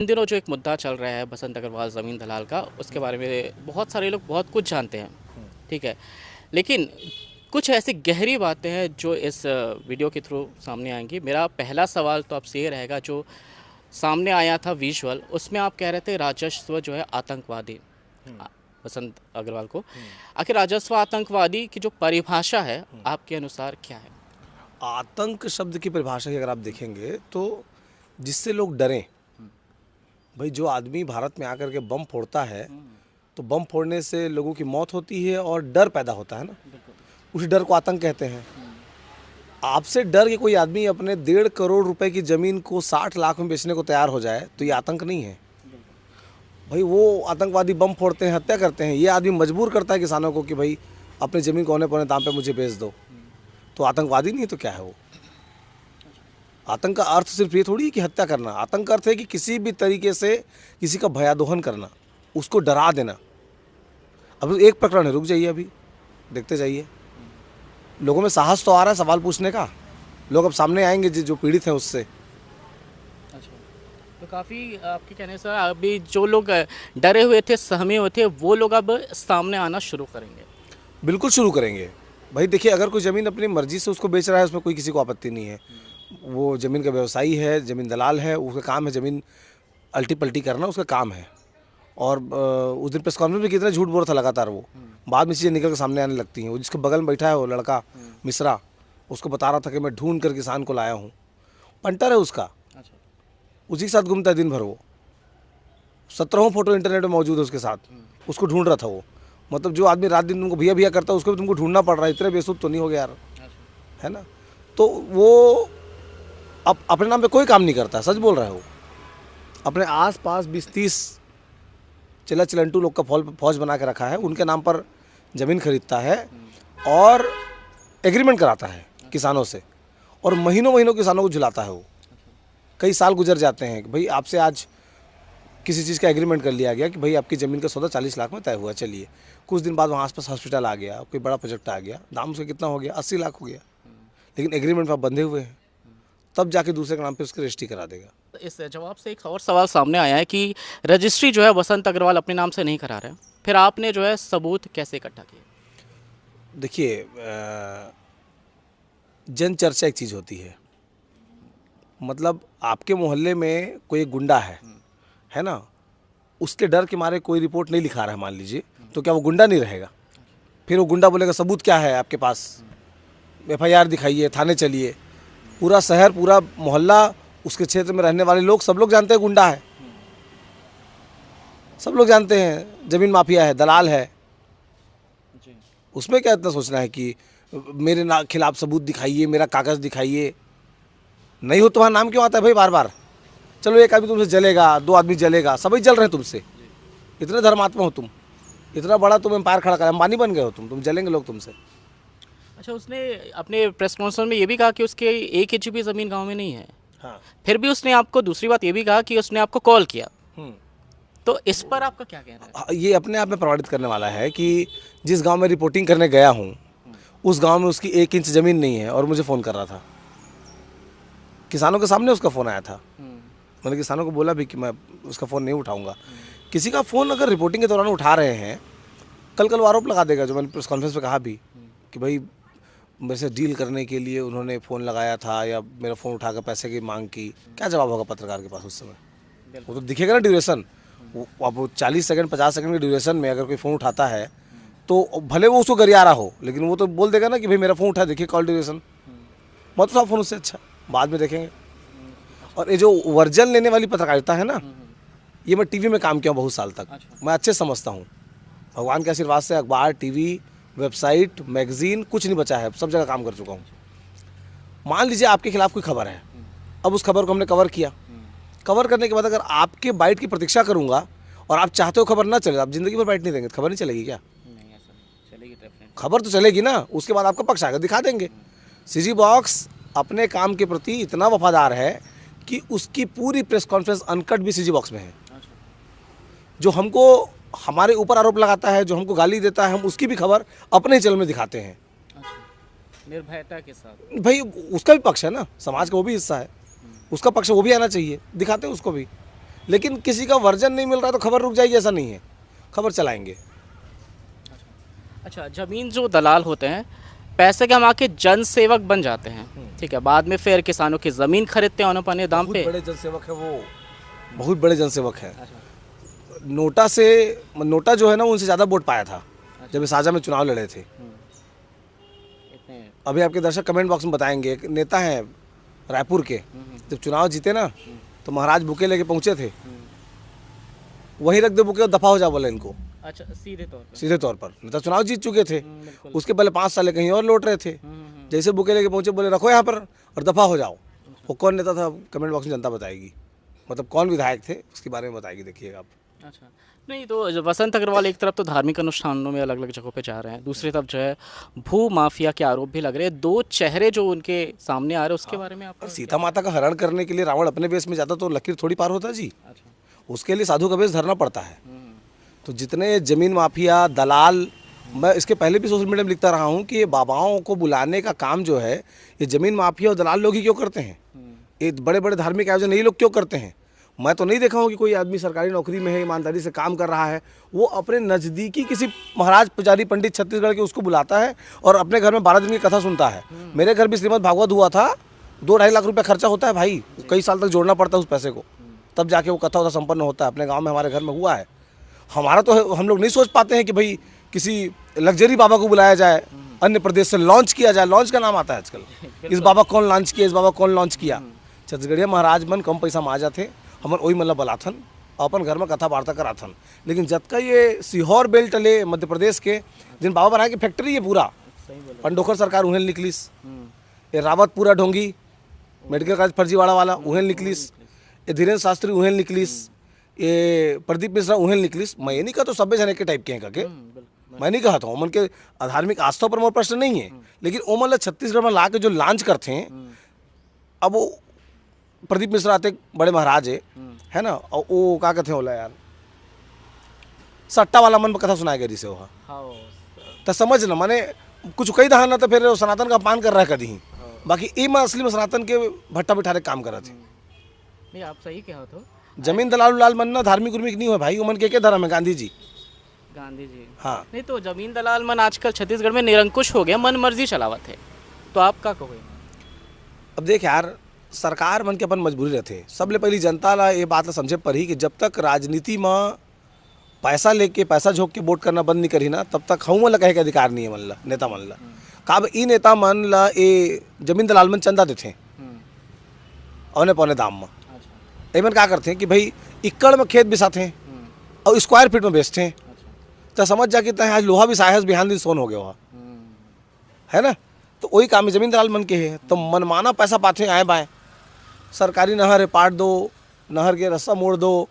इन दिनों जो एक मुद्दा चल रहा है बसंत अग्रवाल ज़मीन दलाल का, उसके बारे में बहुत सारे लोग बहुत कुछ जानते हैं, ठीक है। लेकिन कुछ ऐसी गहरी बातें हैं जो इस वीडियो के थ्रू सामने आएंगी। मेरा पहला सवाल तो आपसे ये रहेगा, जो सामने आया था विजुअल, उसमें आप कह रहे थे राजस्व जो है आतंकवादी बसंत अग्रवाल को। आखिर राजस्व आतंकवादी की जो परिभाषा है आपके अनुसार क्या है? आतंक शब्द की परिभाषा की अगर आप देखेंगे तो जिससे लोग डरें। भाई जो आदमी भारत में आकर के बम फोड़ता है तो बम फोड़ने से लोगों की मौत होती है और डर पैदा होता है ना, उसी डर को आतंक कहते हैं। आपसे डर के कोई आदमी अपने 1.5 करोड़ रुपए की ज़मीन को 60 लाख में बेचने को तैयार हो जाए तो ये आतंक नहीं है। भाई वो आतंकवादी बम फोड़ते हैं, हत्या करते हैं, ये आदमी मजबूर करता है किसानों को कि भाई अपनी ज़मीन को औने पौने दाम पे मुझे बेच दो, तो आतंकवादी नहीं तो क्या है वो? आतंक का अर्थ सिर्फ ये थोड़ी है कि हत्या करना। आतंक का अर्थ है कि किसी भी तरीके से किसी का भयादोहन करना, उसको डरा देना। अब एक प्रकरण है, रुक जाइए, अभी देखते जाइए, लोगों में साहस तो आ रहा है सवाल पूछने का। लोग अब सामने आएंगे जो पीड़ित हैं उससे। अच्छा, तो काफ़ी आपके कहने से अभी जो लोग डरे हुए थे, सहमे हुए थे, वो लोग अब सामने आना शुरू करेंगे। बिल्कुल शुरू करेंगे। भाई देखिए, अगर कोई ज़मीन अपनी मर्जी से उसको बेच रहा है उसमें कोई किसी को आपत्ति नहीं है। वो ज़मीन का व्यवसायी है, ज़मीन दलाल है, उसका काम है ज़मीन अल्टी पल्टी करना, उसका काम है। और उस दिन प्रेस कॉन्फ्रेंस में कितना झूठ बोल रहा था लगातार वो, बाद में चीज़ें निकल के सामने आने लगती हैं। वो जिसके बगल में बैठा है वो लड़का मिश्रा, उसको बता रहा था कि मैं ढूंढ कर किसान को लाया हूँ। पंटर है उसका, अच्छा, उसी के साथ घूमता है दिन भर वो। 17 फोटो इंटरनेट में मौजूद है उसके साथ, उसको ढूंढ रहा था वो। मतलब जो आदमी रात दिन तुमको भैया भैया करता है उसको भी तुमको ढूंढना पड़ रहा है, इतने बेसुध तो नहीं हो गया यार, है ना? तो वो अब अपने नाम पे कोई काम नहीं करता, सच बोल रहा है वो। अपने आस पास 20-30 चिल्ला चिलंटू लोग का फौज बना के रखा है, उनके नाम पर ज़मीन खरीदता है और एग्रीमेंट कराता है किसानों से, और महीनों महीनों किसानों को झुलाता है वो। कई साल गुजर जाते हैं कि भाई आपसे आज किसी चीज़ का एग्रीमेंट कर लिया गया कि भाई आपकी ज़मीन का सौदा 40 लाख में तय हुआ, चलिए। कुछ दिन बाद वहाँ आसपास हॉस्पिटल आ गया, कोई बड़ा प्रोजेक्ट आ गया, दाम उसका कितना हो गया, 80 लाख हो गया, लेकिन एग्रीमेंट पर आप बंधे हुए हैं, तब जाके दूसरे के नाम पे उसकी रजिस्ट्री करा देगा। तो इस जवाब से एक और सवाल सामने आया है कि रजिस्ट्री जो है बसंत अग्रवाल अपने नाम से नहीं करा रहे हैं, फिर आपने जो है सबूत कैसे इकट्ठा किए? देखिए, जन चर्चा एक चीज़ होती है। मतलब आपके मोहल्ले में कोई एक गुंडा है ना, उसके डर के मारे कोई रिपोर्ट नहीं लिखा रहा है मान लीजिए, तो क्या वो गुंडा नहीं रहेगा? फिर वो गुंडा बोलेगा सबूत क्या है आपके पास, FIR दिखाइए, थाने चलिए। पूरा शहर, पूरा मोहल्ला, उसके क्षेत्र में रहने वाले लोग, सब लोग जानते हैं गुंडा है, सब लोग जानते हैं ज़मीन माफिया है, दलाल है। जी। उसमें क्या इतना सोचना है कि मेरे खिलाफ सबूत दिखाइए, मेरा कागज़ दिखाइए? नहीं हो तुम्हारा नाम क्यों आता है भाई बार बार? चलो एक आदमी तुमसे जलेगा, 2 आदमी जलेगा, सभी जल रहे हैं तुमसे। इतने धर्मात्मा हो तुम, इतना बड़ा तुम एम्पायर खड़ा कर, अंबानी बन गए हो तुम जलेंगे लोग तुमसे। अच्छा, उसने अपने प्रेस कॉन्फ्रेंस में ये भी कहा कि उसके 1 इंच भी ज़मीन गांव में नहीं है। हाँ। फिर भी उसने आपको दूसरी बात ये भी कहा कि उसने आपको कॉल किया। तो इस पर आपका क्या कहना है? ये अपने आप में प्रमाणित करने वाला है कि जिस गांव में रिपोर्टिंग करने गया हूँ उस गांव में उसकी 1 इंच ज़मीन नहीं है और मुझे फ़ोन कर रहा था। किसानों के सामने उसका फ़ोन आया था। मैंने किसानों को बोला भी कि मैं उसका फ़ोन नहीं उठाऊंगा। किसी का फ़ोन अगर रिपोर्टिंग के दौरान उठा रहे हैं, कल वो आरोप लगा देगा, जो मैंने प्रेस कॉन्फ्रेंस में कहा भी कि भाई मेरे से डील करने के लिए उन्होंने फ़ोन लगाया था या मेरा फ़ोन उठाकर पैसे की मांग की। क्या जवाब होगा पत्रकार के पास उस समय? वो तो दिखेगा ना ड्यूरेशन। अब 40 सेकंड 50 सेकंड के ड्यूरेशन में अगर कोई फ़ोन उठाता है तो भले वो उसको गरिया रहा हो, लेकिन वो तो बोल देगा ना कि भाई मेरा फ़ोन उठा, देखिए कॉल ड्यूरेशन, मत उठाओ फ़ोन, उससे अच्छा बाद में देखेंगे। और ये जो वर्जन लेने वाली पत्रकारिता है ना, ये मैं टीवी में काम किया हूँ बहुत साल तक। मैं अच्छे समझता हूँ, भगवान के आशीर्वाद से अखबार, टीवी, वेबसाइट, मैगजीन, कुछ नहीं बचा है, सब जगह काम कर चुका हूँ। मान लीजिए आपके खिलाफ कोई खबर है, अब उस खबर को हमने कवर किया। कवर करने के बाद अगर आपके बाइट की प्रतीक्षा करूंगा और आप चाहते हो खबर ना चले, आप जिंदगी भर बाइट नहीं देंगे तो खबर नहीं चलेगी क्या? नहीं, ऐसा नहीं चलेगी, डेफिनेटली खबर तो चलेगी ना, उसके बाद आपका पक्ष आएगा, दिखा देंगे। सीजी बॉक्स अपने काम के प्रति इतना वफादार है कि उसकी पूरी प्रेस कॉन्फ्रेंस अनकट भी सीजी बॉक्स में है। जो हमको हमारे ऊपर आरोप लगाता है, जो हमको गाली देता है, हम उसकी भी खबर अपने चैनल में दिखाते हैं। निर्भयता के साथ। भाई उसका भी पक्ष है ना, समाज का वो भी हिस्सा है, उसका पक्ष वो भी आना चाहिए, दिखाते हैं उसको भी। लेकिन किसी का वर्जन नहीं मिल रहा तो खबर रुक जाएगी, ऐसा नहीं है, खबर चलाएंगे। अच्छा, ज़मीन जो दलाल होते हैं पैसे कमा के जन सेवक बन जाते हैं, ठीक है, बाद में फिर किसानों की ज़मीन खरीदते हैं उन्होंने दाम बहुत पे। बड़े जनसेवक है वो, बहुत बड़े जनसेवक है। नोटा जो है ना उनसे ज़्यादा वोट पाया था जब साझा में चुनाव लड़े थे। अभी आपके दर्शक कमेंट बॉक्स में बताएंगे, एक नेता हैं रायपुर के, जब चुनाव जीते ना तो महाराज बुके लेके पहुंचे थे, वहीं रख दे बुके और दफा हो जा बोले इनको। अच्छा, सीधे तौर पर नेता चुनाव जीत चुके थे, उसके पहले 5 साल कहीं और लौट रहे थे, जैसे बुके लेके पहुंचे बोले रखो यहाँ पर और दफा हो जाओ। वो कौन नेता था कमेंट बॉक्स में जनता बताएगी, मतलब कौन विधायक थे उसके बारे में बताएगी, देखिएगा आप। अच्छा, नहीं तो जो वसंत अग्रवाल एक तरफ तो धार्मिक अनुष्ठानों में अलग अलग जगहों पे जा रहे हैं, दूसरी तरफ जो है भू माफिया के आरोप भी लग रहे हैं, 2 चेहरे जो उनके सामने आ रहे हैं उसके बारे में आप। सीता माता का हरण करने के लिए रावण अपने वेश में जाता तो लकीर थोड़ी पार होता जी, अच्छा, उसके लिए साधु का वेश धरना पड़ता है। तो जितने ज़मीन माफिया दलाल, मैं इसके पहले भी सोशल मीडिया में लिखता रहा हूँ कि ये बाबाओं को बुलाने का काम जो है ये ज़मीन माफिया और दलाल लोग ही क्यों करते हैं, ये बड़े बड़े धार्मिक आयोजन यही लोग क्यों करते हैं। मैं तो नहीं देखा हूँ कि कोई आदमी सरकारी नौकरी में है, ईमानदारी से काम कर रहा है, वो अपने नज़दीकी किसी महाराज पुजारी पंडित छत्तीसगढ़ के उसको बुलाता है और अपने घर में 12 दिन की कथा सुनता है। मेरे घर भी श्रीमद् भागवत हुआ था, 2-2.5 लाख रुपया खर्चा होता है भाई, कई साल तक जोड़ना पड़ता है उस पैसे को, तब जाके वो कथा होता संपन्न होता है। अपने गाँव में हमारे घर में हुआ है। हमारा तो हम लोग नहीं सोच पाते हैं कि भाई किसी लग्जरी बाबा को बुलाया जाए, अन्य प्रदेश से लॉन्च किया जाए, लॉन्च का नाम आता है आजकल, इस बाबा कौन लॉन्च किया, इस बाबा कौन लॉन्च किया। छत्तीसगढ़िया महाराज मन कम पैसा में आ जाते, हमन वही मतलब बलाथन अपन घर में कथा वार्ता कराथन। लेकिन जब का ये सीहोर बेल्ट ले मध्य प्रदेश के जिन बाबा बनाए की फैक्ट्री है पूरा, पंडोखर सरकार उहेल निकलिस, ये रावत पूरा ढोंगी मेडिकल कॉलेज फर्जीवाड़ा वाला उहेल निकलिस, ये धीरेन्द्र शास्त्री उहेल निकलिस, ये प्रदीप मिश्रा उहेल निकलिस। मैं ये नहीं कहता सभ्य जने के टाइप के हैं करके, मैं नहीं कहा था ओमन के धार्मिक आस्था पर मोर प्रश्न नहीं है, लेकिन ओमन छत्तीसगढ़ में ला के जो लॉन्च करते हैं, अब वो प्रदीप मिश्रा आते बड़े महाराज है ना, और वो क्या कहते हैं बोला यार सट्टा वाला मन में कथा सुनाया गया जिसे वो तो समझ ना माने कुछ कई दहा ना तो फिर सनातन का अपमान कर रहा है कभी ही, बाकी ये मैं असली में सनातन के भट्टा बिठारे काम कर रहे थे। नहीं आप सही कहा तो जमीन दलाल उलाल मन ना धार्मिक उर्मिक नहीं हो भाई, उमन के धर्म है गांधी जी। हाँ, नहीं तो जमीन दलाल मन आजकल छत्तीसगढ़ में निरंकुश हो गया, मन मर्जी चलावत है, तो आप क्या कहोगे। अब देख यार, सरकार मन के अपन मजबूरी रहते, सबले पहली जनता ला ये बात ला समझे पर ही कि जब तक राजनीति में पैसा लेके पैसा झोंक के वोट करना बंद नहीं करी ना, तब तक हम ला कहे के अधिकार नहीं है मन ला, नेता मन ला। काब ई नेता मन ला ये जमीन दलाल मन चंदा देते औने पौने दाम में, एमन क्या करते हैं कि भाई एकड़ में खेत बिसाते हैं और स्क्वायर फीट में बेचते हैं, तो समझ जा कि आज लोहा भी साहस बिहान दिन सोन हो गया वहाँ है ना। तो वही काम है जमीन दलाल मन के है, तो मनमाना पैसा पाते आए बाएँ, सरकारी नहर है पाट दो, नहर के रास्ता मोड़ दो,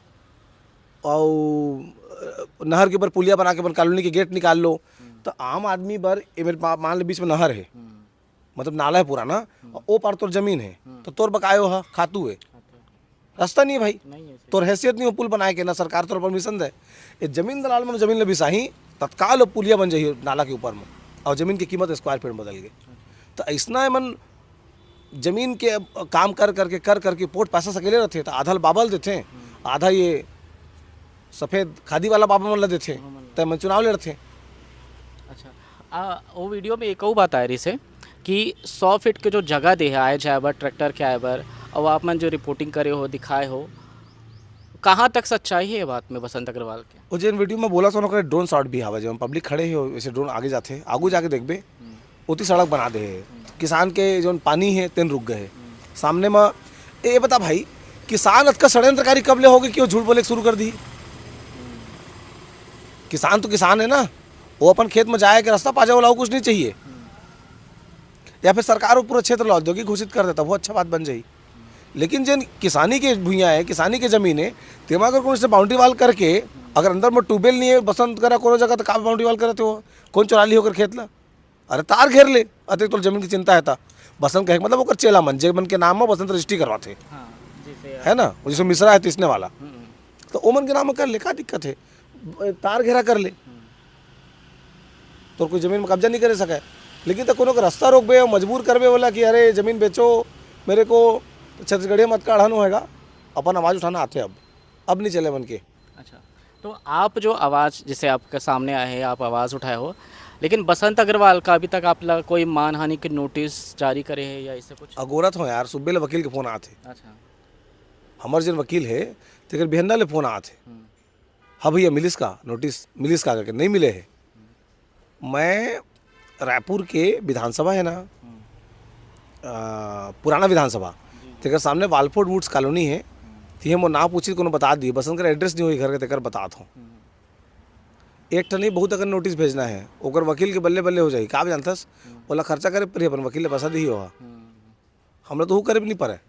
और नहर के ऊपर पुलिया बना के अपन कॉलोनी के गेट निकाल लो। तो आम आदमी बर मेरे मान लो बीच में नहर है, मतलब नाला है पूरा ना, और वो पार तोर जमीन है, तो तोर बकायो है खातू है, रास्ता नहीं है भाई, तोर हैसियत नहीं हो पुल बनाए के, ना सरकार तोर परमिशन दे। ये जमीन दलाल में जमीन ले बिसाही तत्काल पुलिया बन जाइए नाला के ऊपर में, और जमीन की कीमत स्क्वायर फीट बदल गई। तो ऐसा मन जमीन के काम कर करके पोट पैसा सकेले रहते, तो आधा बाबल देते, आधा ये सफ़ेद खादी वाला बाबा मन ला देते, तो मन चुनाव ले रहते। अच्छा, वो वीडियो में एक और बात आ रही से कि 100 फीट के जो जगह दे है आए जाए बर ट्रैक्टर के आए बर, और आप मन जो रिपोर्टिंग करे हो दिखाए हो, कहाँ तक सच्चाई है ये बात में वसंत अग्रवाल के। वो जिन वीडियो में बोला तो ड्रोन शॉट भी आवा, जब पब्लिक खड़े हो वैसे ड्रोन आगे जाते, आगू जाके देखबे उतनी सड़क बना दे, किसान के जो पानी है तेन रुक गए सामने में। ये बता भाई किसान अतका षड्यंत्रकारी कब ले हो गए कि वो झूठ बोले शुरू कर दी। किसान तो किसान है ना, वो अपन खेत में जाए के रास्ता पा जाए, वो कुछ नहीं चाहिए, या फिर सरकार वो पूरा क्षेत्र औद्योगिक घोषित कर देता, वो अच्छा बात बन जाए। लेकिन जिन किसानी के भूया है, किसानी के जमीन है, तेमा अगर कौन से बाउंड्री वाल करके, अगर अंदर में ट्यूबवेल नहीं है बसंत करा कोनो जगह, तो कहाँ बाउंड्री वाल करते हो, कौन चुरा ली होकर खेत ला, अरे तार घेर ले, अरे तो जमीन की चिंता है था बसंत कहे मतलब वो चेला मन जे मन के नाम में बसंत रजिस्ट्री करवाते है ना, जिसमें मिश्रा है तीसने वाला, तो ओमन के नाम में कर ले, क्या दिक्कत है, तार घेरा कर ले, तो कोई जमीन में कब्जा नहीं कर सके। लेकिन तो कोनो का रास्ता रोक बे, मजबूर करबे बोला कि अरे जमीन बेचो मेरे को, छत्तीसगढ़िया मत का अड़ानो हैगा, अपन आवाज़ उठाना आते अब नहीं चले बन के। अच्छा, तो आप जो आवाज़ जैसे आपके सामने आए हैं, आप आवाज़ उठाए हो, लेकिन बसंत अग्रवाल का अभी तक आप कोई मानहानि के नोटिस जारी करे हैं या इससे कुछ? अगोरत हो यार, सुबह ले वकील के फ़ोन आते, अच्छा। हमारे जन वकील है तेकर बिहन्ना ले फ़ोन आते, हाँ भैया मिलिस का नोटिस, मिलिस का करके नहीं मिले है। मैं रायपुर के विधानसभा है ना, पुराना विधानसभा, तेकर सामने वालफोर्ड वुड्स कॉलोनी है, तो वो ना पूछी को बता दी, बसंत का एड्रेस नहीं हुई घर के, तेकर बतात हूँ। एक ठन नहीं बहुत अगर नोटिस भेजना है, ओकर वकील के बल्ले बल्ले हो जाए, का जानतस बोला खर्चा करे पर अपन वकील ने पैसा दी होगा, हम लोग तो वो करे भी नहीं पड़े।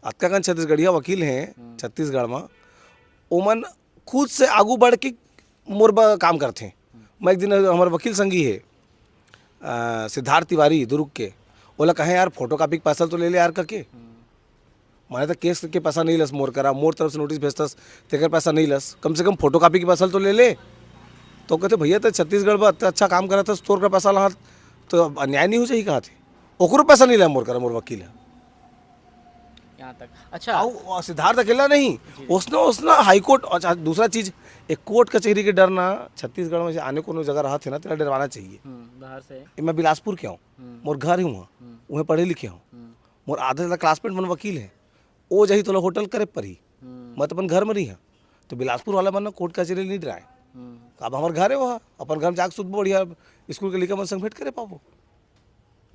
अतकागन छत्तीसगढ़िया वकील हैं छत्तीसगढ़ में, ओमन खुद से आगू बढ़ के मोर काम करते हैं। मैं एक दिन हमारे वकील संगी है सिद्धार्थ तिवारी दुर्ग के, बोला कहें यार फोटो कापी के पैसा तो ले ले यार करके, मैंने तो केस के पैसा नहीं लस मोर करा, मोर तरफ से नोटिस भेजतस तेकर पैसा नहीं लस, कम से कम फोटो कापी के पैसा तो ले ले। तो कहते भैया तो छत्तीसगढ़ में अच्छा काम करा था, तोर का पैसा ला तो अन्याय नहीं हो जाए, कहा थे ओकरो पैसा नहीं ला मोर करा, मोर वकील है यहाँ तक। अच्छा, और सिद्धार्थ अकेला नहीं, उसने हाईकोर्ट, अच्छा दूसरा चीज़ एक कोर्ट कचहरी के डर ना छत्तीसगढ़ में से आने को जगह रहा थे ना, तेरा डरवाना चाहिए। बाहर से मैं बिलासपुर के हूँ, मोर घर ही वहाँ, वहाँ पढ़े लिखे हूँ, मोर आधे ज़्यादा क्लासमेट मन वकील है, वो जही तो होटल करे पर ही मैं तो अपन घर में रही हाँ, तो बिलासपुर वाला मन कोर्ट कचहरी नहीं डराए, अब हमारे घर है वहाँ, अपन घर में जाकर शुद्ध बढ़िया स्कूल के लिखा मन संग भेंट करे पाबो,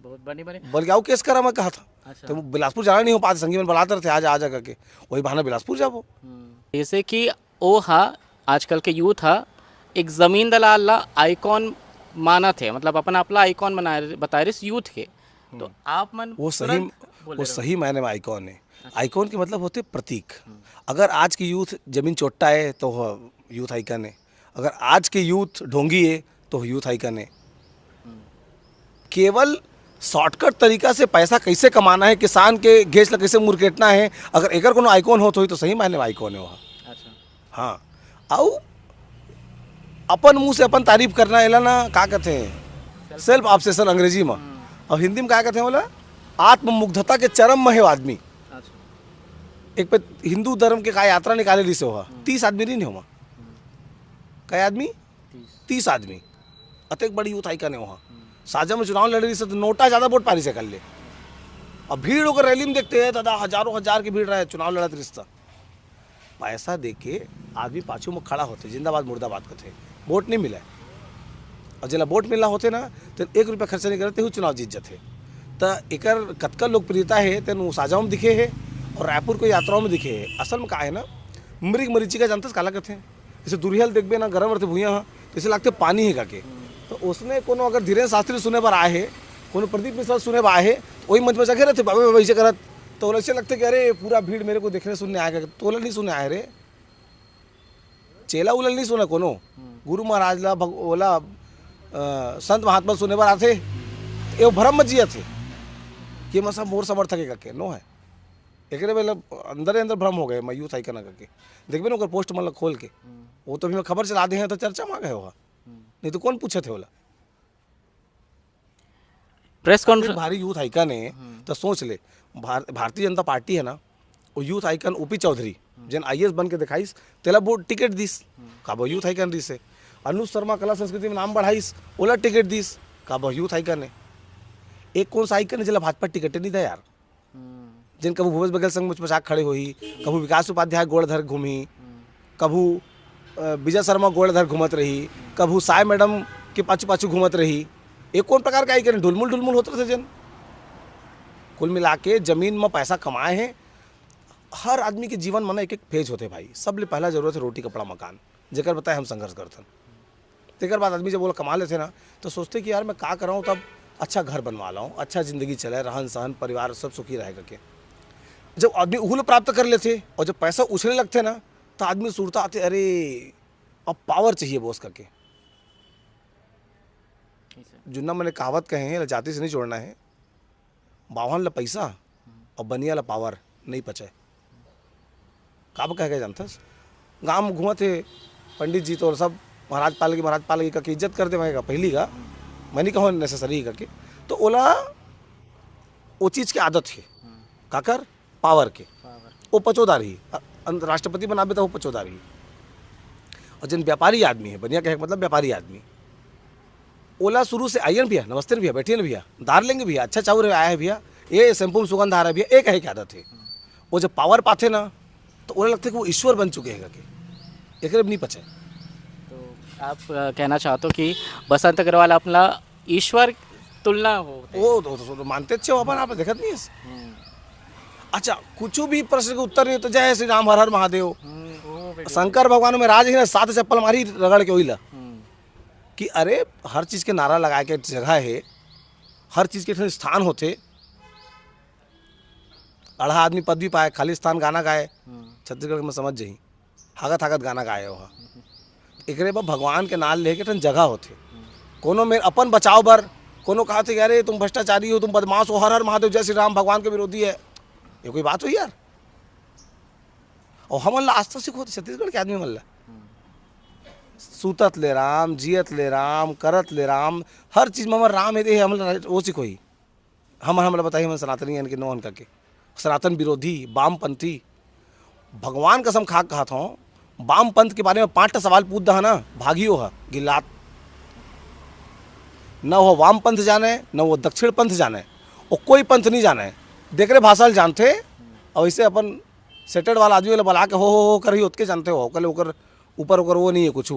बहुत बनी बल्कि आओ केस करा मैं कहा था। अच्छा। तो बिलासपुर जाना नहीं हो पाते, संगी मन बुलाते रहते आजा आजा करके, वही बहाना बिलासपुर जाबो। जैसे कि वो हा आजकल के यूथ हा एक ज़मीन दलाल ला आइकॉन माना थे, मतलब अपन अपना आइकॉन बताए रहे यूथ के, तो आप मन वो सही मायने में आइकॉन है। आइकॉन के मतलब होते प्रतीक। अगर आज की यूथ जमीन चोट्टा है तो यूथ आइकन है, अगर आज के यूथ ढोंगी है तो यूथ आइकन है। केवल शॉर्टकट तरीका से पैसा कैसे कमाना है, किसान के घेच ला कैसे मुरकेटना है, अगर एकर कोनो आइकॉन हो तो सही मायने में आइकॉन है वहाँ। अच्छा। हाँ, आओ अपन मुंह से अपन तारीफ करना एला ना का कहते हैं सेल्फ ऑब्सेशन अंग्रेजी में, और हिंदी में क्या कहते हैं बोला आत्ममुग्धता के चरम में है आदमी। एक पे हिंदू धर्म के का यात्रा निकाले ली से हुआ 30 आदमी नहीं हुआ, कई आदमी 30 आदमी, अतक बड़ी यूथ आइकन है वहाँ। साजा में चुनाव लड़ रही से तो नोटा ज़्यादा वोट पारी से कर ले, अब भीड़ होकर रैली में देखते हैं दादा हजारों हजार की भीड़ रहे, चुनाव लड़त रिश्ता पैसा दे के आदमी पाछू में खड़ा होते जिंदाबाद मुर्दाबाद करते, वोट नहीं मिला, और जिला वोट मिला होते ना तो 1 रुपया खर्चा नहीं करते हुए चुनाव जीत जाते। तो एकर कतका लोकप्रियता है तेन साजाओं में दिखे है और रायपुर को यात्राओं में दिखे है। असल में का है ना, मृग मरीची का जानते काला करते हैं, जैसे दुरिहल देखबे ना गरम रहते भूया हाँ, जैसे लगते पानी है काके, तो उसने कोनो अगर धीरेन्द्र शास्त्री सुने पर आए है, कोनो प्रदीप मिश्रा सुने पर आए है, वही मंच में जगह रहते बाबा वैसे करत, तो ऐसे लगते कि अरे पूरा भीड़ मेरे को देखने सुनने आएगा, तो नहीं सुने आए रे, चेला उलल नहीं सुना कोनो, गुरु महाराज ला ओला संत महात्मा सुने पर आते, ये भ्रम मत जिया थे कि मैं सब मोर समर्थक है करके नो है, एक अंदर अंदर भ्रम हो गए। मैं यूथ आइकन करके देखबे ना पोस्ट मतलब खोल के, वो तो भी मैं खबर चला दे हैं तो चर्चा में आ गए होगा, नहीं तो कौन पूछे थे बोला प्रेस कॉन्फ्रेंस। भारी यूथ आइकन है तो सोच ले, भारतीय जनता पार्टी है ना, वो यूथ आइकन ओपी चौधरी जन IAS बन के दिखाईस तेला बोर्ड टिकट दिस का बो यूथ आइकन दिस है, अनुज शर्मा कला संस्कृति में नाम बढ़ाईस ओला टिकट दिस का बो यूथ आइकन है। एक कौन सा आइकन है जिला भाजपा टिकट नहीं था यार, जिन कभू भूपेश बघेल संग मुझ मजाक खड़े हुई, कभू विकास उपाध्याय गोड़ धर घूमी, कभू विजय शर्मा गोड़ धर घूमत रही, कभू साय मैडम के पाछू पाछू घूमत रही, एक कौन प्रकार का आइकन ढुलमुल ढुलमुल होते थे जन। कुल मिला के जमीन में पैसा कमाए हैं, हर आदमी के जीवन में एक एक फेज होते भाई, सब ले पहला जरूरत है रोटी कपड़ा मकान, जेकर बताए हम संघर्ष करते, तेकर बाद आदमी जब बोला कमा लेते ना तो सोचते कि यार मैं का कर रहा हूँ, तब अच्छा घर बनवा लाऊँ, अच्छा ज़िंदगी चले, रहन सहन परिवार सब सुखी रहे करके। जब आदमी उहुल प्राप्त कर लेते और जब पैसा उछलने लगते ना तो आदमी सूरता आते अरे अब पावर चाहिए बॉस करके। जुन्ना मैंने कहावत कहे हैं जाति से नहीं छोड़ना है, बावन ला पैसा और बनिया ला पावर नहीं पचे, काब कह के जानता गाँव में घूमा थे पंडित जी तो सब महाराज पाल की इज्जत करते मैं पहली का मैं नहीं कहूँ नेसेसरी करके, तो ओला वो चीज़ की आदत है काकर पावर के, वो पचोदार ही राष्ट्रपति बनाबे तो वो 14 रही। और जिन व्यापारी आदमी है, बनिया कहे मतलब व्यापारी आदमी, ओला शुरू से आइए भैया, नमस्ते भैया, बैठिए ना भैया, दार लेंगे भैया, अच्छा चाउर आया है भैया, ये शैम्पू में सुगंध आ रहा है भैया, एक है क्या आदत है। वो जब पावर पाते ना तो उन्हें लगता है कि वो ईश्वर बन चुके हैं कि एक नहीं पचे। तो आप कहना चाहते हो कि बसंत अग्रवाल अपना ईश्वर तुलना हो? वो तो मानते अच्छे हो अपन, आप देखत नहीं है। अच्छा, कुछ भी प्रश्न का उत्तर नहीं तो जय श्री राम, हर हर महादेव। शंकर भगवान में राज ही ना 7 चप्पल मारी रगड़ के वही ला कि अरे हर चीज़ के नारा लगा के जगह है, हर चीज़ के स्थान होते। अढ़ा आदमी पद भी पाए, खाली स्थान गाना गाए छत्तीसगढ़ में, समझ जाही हागत हागत गाना गाए वहाँ। एक भगवान के नाम लेके ठन जगह होते। कोनो में अपन बचाव बर कोनो कहा थे कि अरे तुम भ्रष्टाचारी हो, तुम बदमाश हो, हर हर महादेव जय श्री राम भगवान के विरोधी है, ये कोई बात हुई यार? और हम आज तो सीखो छत्तीसगढ़ के आदमी मल्ला सूतत ले राम, जियत ले राम, करत ले राम, हर चीज़ में हमार राम है हम वो सीखो ही। हम बताइए हम सनातनी यानी कि नो उनका के सनातन विरोधी वामपंथी। भगवान कसम खा कहा था वाम पंथ के बारे में 5 सवाल पूछ दहा ना, भागियो है गिलात। न वो वाम पंथ जाने, न वो दक्षिण पंथ जाने, और कोई पंथ नहीं जाने। देख रहे भाषा जानते, और इसे अपन सेटेड वाला आदमी वाला बला के हो कर ही उतके जानते हो, कल ऊपर ऊपर वो नहीं है कुछ।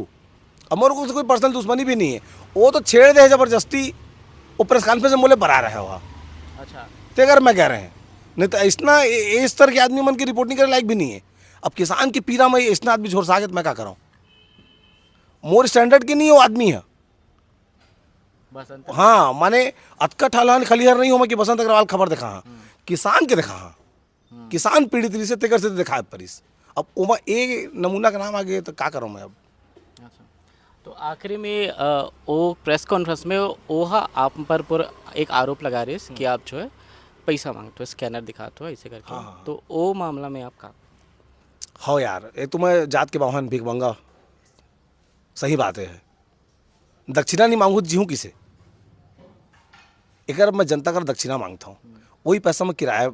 अमर को कोई पर्सनल दुश्मनी भी नहीं है, वो तो छेड़ दे जबरदस्ती, वो प्रेस कॉन्फ्रेंस में बोले बरा रहे हो। अच्छा, ते अगर मैं कह रहे हैं नहीं तो इतना इस तरह के आदमी मन की रिपोर्ट नहीं करने लायक भी नहीं है। अब किसान की पीड़ा में इतना आदमी झोर सागे तो मैं क्या कराऊँ? मोर स्टैंडर्ड की नहीं वो आदमी है। हाँ, माने अतका ठालान खलिहर नहीं हो मैं कि बसंत अग्रवाल खबर देखा हाँ, किसान के देखा हाँ, किसान पीड़ित रही से तेकर से दिखाए परिस। अब ओमा एक नमूना का नाम आ गया तो क्या करूँ मैं अब? अच्छा, तो आखिरी में वो प्रेस कॉन्फ्रेंस में ओहा आप पर एक आरोप लगा रहे कि आप जो है पैसा मांगते हो, स्कैनर दिखाते हो ऐसे करके। हाँ। तो वो मामला में आपका? हाँ यार, ये तो मैं जात के वाहन भीख मांगा, सही बात है। दक्षिणा नहीं मांगू जीहूँ किसे? एक मैं जनता का दक्षिणा मांगता हूँ, वही पैसा में किराया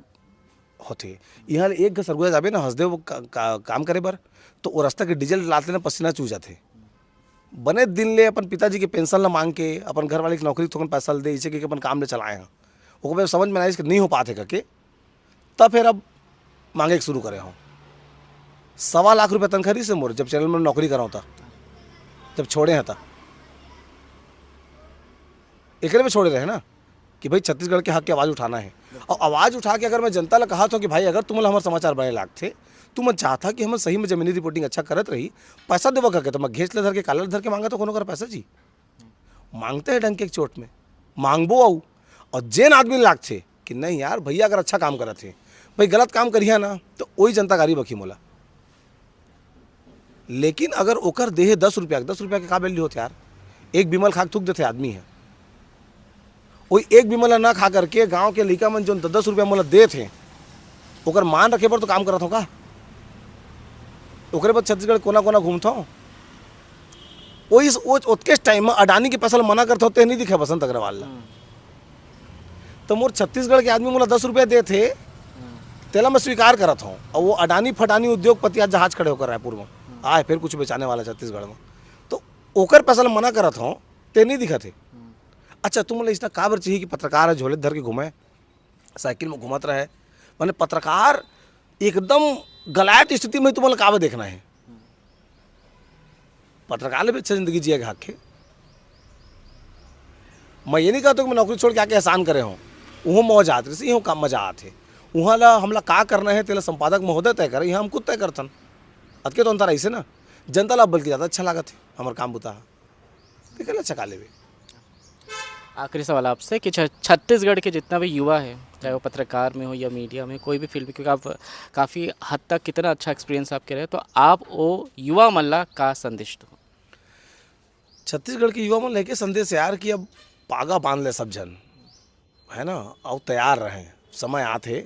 होते। यहाँ एक घर सरगुजा जाबे ना हंसदे वो काम करे बर, तो वो रास्ता के डीजल लाते ना पसीना चूह जाते। बने दिन ले अपन पिताजी के पेंशन ला मांग के, अपन घर वाले की नौकरी थोड़ा पैसा दे, इसे कि अपन काम ले चलाए हैं। वो समझ में आया नहीं हो पाते करके, तब फिर अब मांगे शुरू करे हूँ। 1.25 लाख रुपये तनख्वाह से मोर जब चैनल में नौकरी कराऊँ था, जब छोड़े हैं था एक में छोड़े रहे ना कि भाई छत्तीसगढ़ के हक की आवाज़ उठाना है। और आवाज़ उठा के अगर मैं जनता ने कहा था कि भाई अगर तुम्हें हमारे समाचार बने लाग थे, तुम चाहता कि हम सही में जमीनी रिपोर्टिंग अच्छा करत रही, पैसा देवा करके तो मैं घेच ले धर के कालर धर के मांगा तो कोनो कर पैसा जी मांगते हैं डंके एक चोट में मांगबो आऊ। और जेन आदमी लाग थे कि नहीं यार भैया अगर अच्छा काम करत थे, भाई गलत काम करिए ना तो वही जनता गारी बखी मोला। लेकिन अगर ओकर देहे 10 रुपया के का वैल्यू होते यार? एक बिमल खाक थूक देते आदमी है, वही एक बिमल ना खा करके गांव के लड़का मन जो 10 रुपया मोला दे थे ओकर मान रखे पर तो काम करत हो का? ओकरे बाद छत्तीसगढ़ कोना कोना घूमता हूँ। वही उतके टाइम में अडानी के पैसा मना करते होते नहीं दिखे बसंत अग्रवाल ला। तो मोर छत्तीसगढ़ के आदमी मोला 10 रुपया दे थे, तेला मैं स्वीकार करत हूँ। और वो अडानी फटानी उद्योगपति आज जहाज खड़े होकर रायपुर में आए फिर कुछ बेचाने वाला छत्तीसगढ़ में, तो ओकर पैसा मना करत हूँ ते नहीं दिखा थे। अच्छा, तुम इसना काबर चाहिए कि पत्रकार है झोले धर के घूमे, साइकिल में घूमत रहे? मैंने पत्रकार एकदम गलत स्थिति में तुम्हें काबर देखना है? पत्रकार भी अच्छा जिंदगी जिएगा हक है। मैं ये नहीं कहता कि मैं नौकरी छोड़ के आके एहसान करे हूँ, वहाँ मौज आते रही यूँ काम मजा आते। वहाँ ला हमला का करना है तेला संपादक महोदय तय करे, यहाँ हम खुद तय करतन। अतके तो अंतर ऐसे ना जनता ला बल्कि ज़्यादा अच्छा लागत है हमारे काम बुता देखे अच्छा का लेवे। आखिरी सवाल आपसे कि छत्तीसगढ़ के जितना भी युवा है, चाहे वो पत्रकार में हो या मीडिया में, कोई भी फील्ड में, क्योंकि आप काफ़ी हद तक कितना अच्छा एक्सपीरियंस आपके रहे, तो आप वो युवा मल्ला का संदेश दो? छत्तीसगढ़ के युवा मन लेके संदेश यार कि अब पागा बांध ले सब जन है ना, और तैयार रहें, समय आते।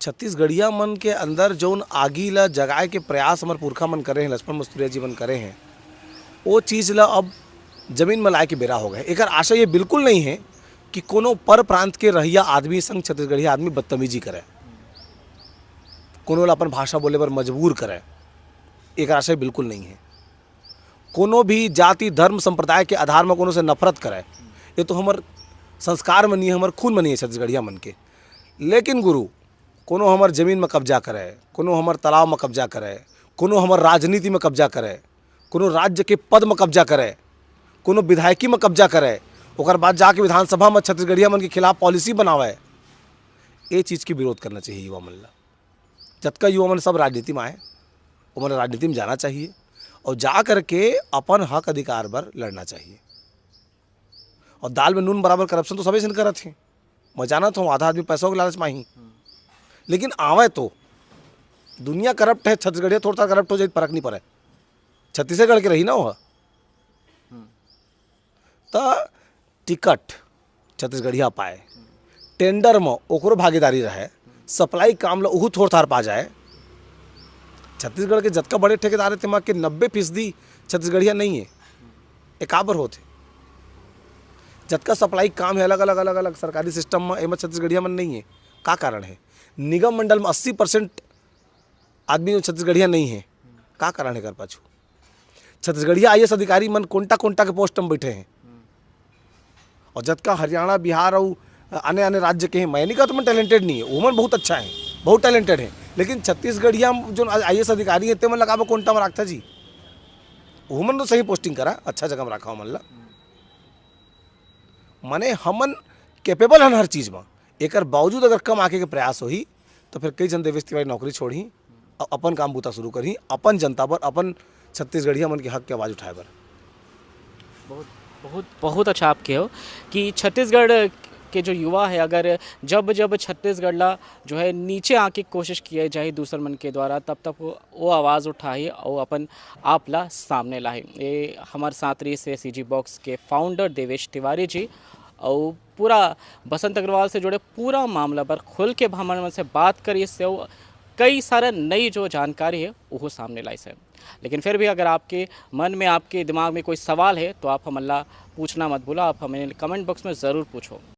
छत्तीसगढ़िया मन के अंदर जौन आगी ला जगाए के प्रयास हमारे पुरखा मन करे हैं, लक्ष्मण मस्तूरिया जी मन करे हैं, वो चीज़ ला अब जमीन में लाए के बेरा हो गए। एक आशा ये बिल्कुल नहीं है कि कोनो पर प्रांत के रहिया आदमी संग छत्तीसगढ़िया आदमी बदतमीजी करे। कोनो ला अपन भाषा बोले पर मजबूर करे, एक आशय बिल्कुल नहीं है। कोनो भी जाति धर्म संप्रदाय के आधार में कोनो से नफरत करे, ये तो हमार संस्कार में नहीं है, हमार खून में नहीं है छत्तीसगढ़िया मन के। लेकिन गुरु कोनो हमार जमीन में कब्जा करे, कोनो हमार तालाब में कब्जा करे, कोनो हमार राजनीति में कब्जा करे, कोनो राज्य के पद में कब्जा करे, कोनो विधायकी में कब्जा करे, ओकर बाद जाके विधानसभा में छत्तीसगढ़िया मन के खिलाफ पॉलिसी बनावे, ये चीज़ की विरोध करना चाहिए युवा मन ला। जतका युवा मन सब राजनीति में आए, वो मन राजनीति में जाना चाहिए और जा करके अपन हक अधिकार पर लड़ना चाहिए। और दाल में नून बराबर करप्शन तो सभी से करत हैं। मैं जानत हूँ आधा आदमी पैसों के लालच में ही, लेकिन आवे तो दुनिया करप्ट है, छत्तीसगढ़िया थोड़ा सा करप्ट हो जाए फर्क नहीं पड़े, छत्तीसगढ़ के रही ना वह तो टिकट छत्तीसगढ़िया पाए, टेंडर में ओकरो भागीदारी रहे, सप्लाई काम ला उहू थोड़ थार पा जाए। छत्तीसगढ़ के जतका बड़े ठेकेदार थे वहाँ के 90% छत्तीसगढ़िया नहीं है, एकाबर होते। जतका सप्लाई काम है अलग अलग सरकारी सिस्टम में, एम छत्तीसगढ़िया में नहीं है। का कारण है? निगम मंडल में 80% आदमी छत्तीसगढ़िया नहीं है। का कारण है कर पाछू? छत्तीसगढ़िया IAS अधिकारी मन कोंटा के पोस्ट में बैठे हैं, और जतका हरियाणा बिहार और अन्य राज्य के हैं, मैं नहीं कहता मैं टैलेंटेड नहीं है, वो मन बहुत अच्छा है, बहुत टैलेंटेड है, लेकिन छत्तीसगढ़िया जो IAS अधिकारी है ते मन लगा कोंटा में रखता जी, वो मन तो सही पोस्टिंग करा, अच्छा जगह में रखा मन ला। माने हमन कैपेबल हन हर चीज़ में, एक बावजूद अगर कम आके के प्रयास होही तो फिर कई जन देवेश तिवारी नौकरी छोड़ी और अपन काम बूता शुरू करी, अपन जनता पर, अपन छत्तीसगढ़िया मन के हक की आवाज़ उठाए बर। बहुत बहुत बहुत अच्छा आप कहो कि छत्तीसगढ़ के जो युवा है, अगर जब छत्तीसगढ़ ला जो है नीचे आके कोशिश किए जाए दूसर मन के द्वारा, तब तक वो आवाज़ उठाए और अपन आप ला सामने लाए। ये हमारे साथ रही से CG बॉक्स के फाउंडर देवेश तिवारी जी, और पूरा बसंत अग्रवाल से जुड़े पूरा मामला पर खुल के हमारे मन से बात करी, इससे कई सारा नई जो जानकारी है वो सामने लाई से। लेकिन फिर भी अगर आपके मन में, आपके दिमाग में कोई सवाल है तो आप हमला पूछना मत भूला, आप हमें कमेंट बॉक्स में ज़रूर पूछो।